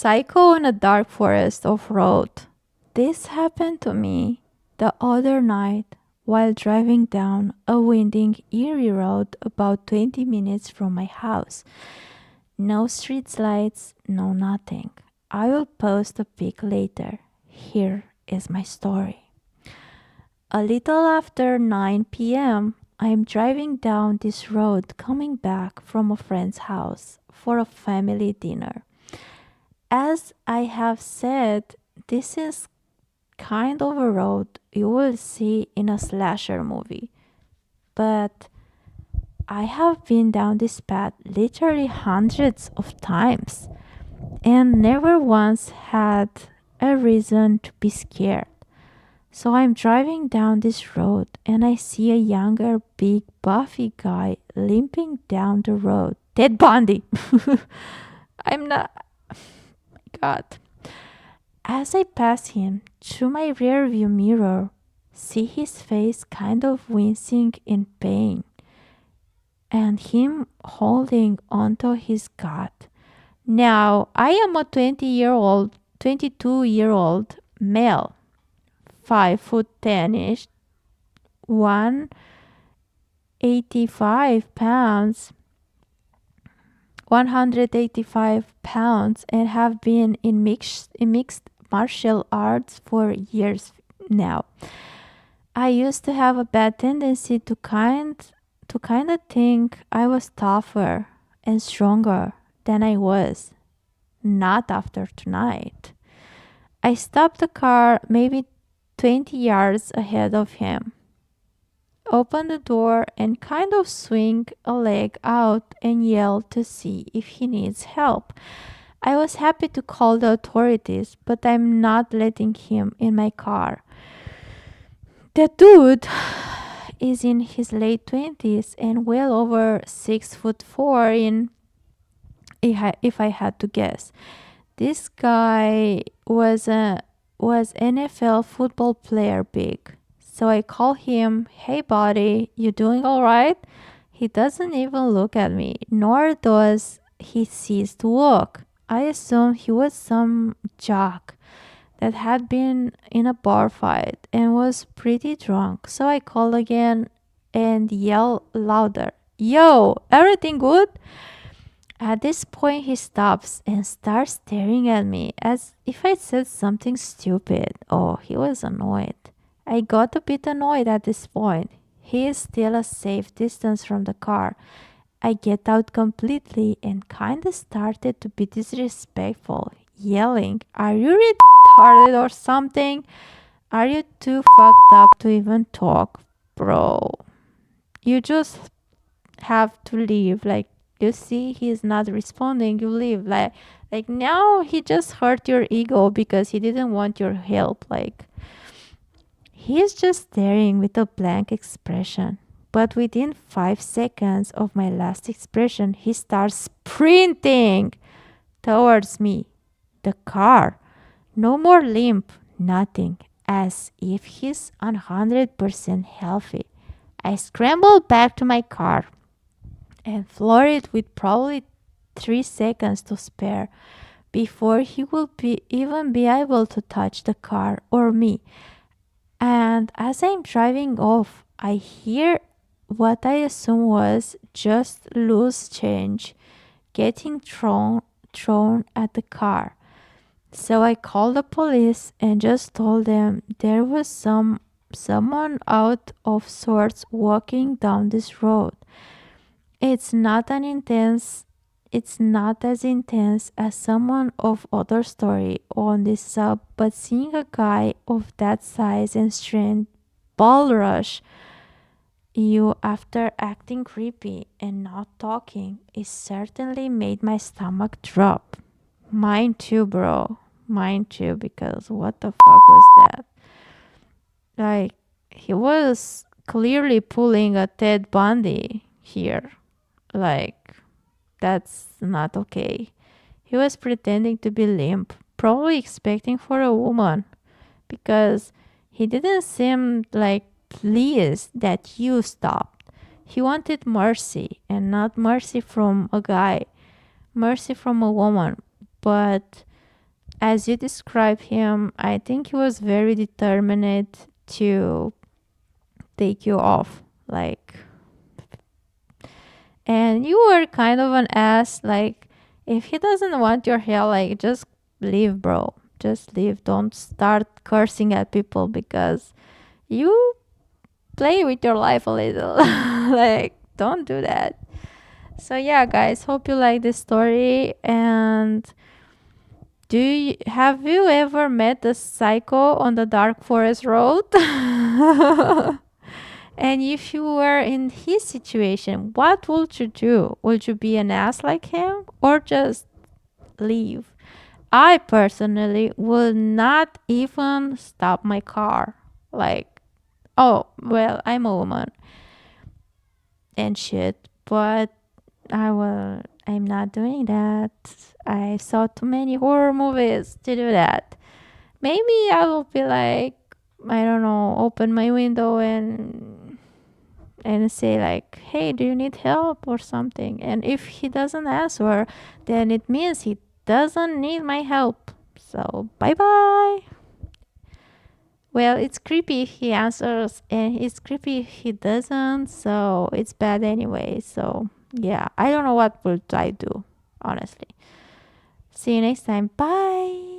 Psycho in a dark forest of road. This happened to me the other night while driving down a winding, eerie road about 20 minutes from my house. No street lights, no nothing. I will post a pic later. Here is my story. A little after 9 p.m., I am driving down this road coming back from a friend's house for a family dinner. As I have said, this is kind of a road you will see in a slasher movie. But I have been down this path literally hundreds of times and never once had a reason to be scared. So I'm driving down this road and I see a younger, big, buffy guy limping down the road. Ted Bundy! I'm not. God. As I pass him through my rearview mirror, see his face kind of wincing in pain and him holding onto his gut. Now, I am a 20-year-old, 22-year-old male, 5 foot 10 ish, 185 pounds, 185 pounds, and have been in mixed martial arts for years now. I used to have a bad tendency to kind of think I was tougher and stronger than I was. Not after tonight. I stopped the car maybe 20 yards ahead of him, open the door and kind of swing a leg out and yell to see if he needs help. I was happy to call the authorities, but I'm not letting him in my car. The dude is in his late 20s and well over 6 foot 4 in if I had to guess. This guy was NFL football player big. So I call him, "Hey buddy, you doing all right?" He doesn't even look at me, nor does he cease to look. I assume he was some jock that had been in a bar fight and was pretty drunk. So I call again and yell louder, "Yo, everything good?" At this point, he stops and starts staring at me as if I said something stupid. Oh, he was annoyed. I got a bit annoyed at this point. He is still a safe distance from the car. I get out completely and kinda started to be disrespectful, yelling, "Are you retarded or something? Are you too fucked up to even talk, bro? You just have to leave." Like, you see he's not responding, you leave. Like now he just hurt your ego because he didn't want your help. Like, he's just staring with a blank expression. But within 5 seconds of my last expression, he starts sprinting towards me, the car. No more limp, nothing, as if he's 100% healthy. I scrambled back to my car and floor it with probably 3 seconds to spare before he will be able to touch the car or me. And as I'm driving off, I hear what I assume was just loose change getting thrown at the car. So I called the police and just told them there was someone out of sorts walking down this road. It's not an intense it's not as intense as someone of other story on this sub, but seeing a guy of that size and strength ball rush you after acting creepy and not talking, it certainly made my stomach drop. Mine too, bro. Mine too, because what the fuck was that? Like, he was clearly pulling a Ted Bundy here. Like, that's not okay. He was pretending to be limp, probably expecting for a woman, because he didn't seem like pleased that you stopped. He wanted mercy, and not mercy from a guy, mercy from a woman. But as you describe him, I think he was very determined to take you off. Like, and you were kind of an ass. Like, if he doesn't want your help, like, just leave, bro. Just leave. Don't start cursing at people because you play with your life a little. Like, don't do that. So yeah, guys, hope you like this story. And have you ever met a psycho on the dark forest road? And if you were in his situation, what would you do? Would you be an ass like him or just leave? I personally would not even stop my car. Like, oh, well, I'm a woman and shit, but I'm not doing that. I saw too many horror movies to do that. Maybe I will be like, I don't know, open my window and say like, hey, do you need help or something? And if he doesn't answer, then it means he doesn't need my help. So bye bye. Well, it's creepy if he answers, and it's creepy if he doesn't, so it's bad anyway. So yeah, I don't know what would I do, honestly. See you next time. Bye.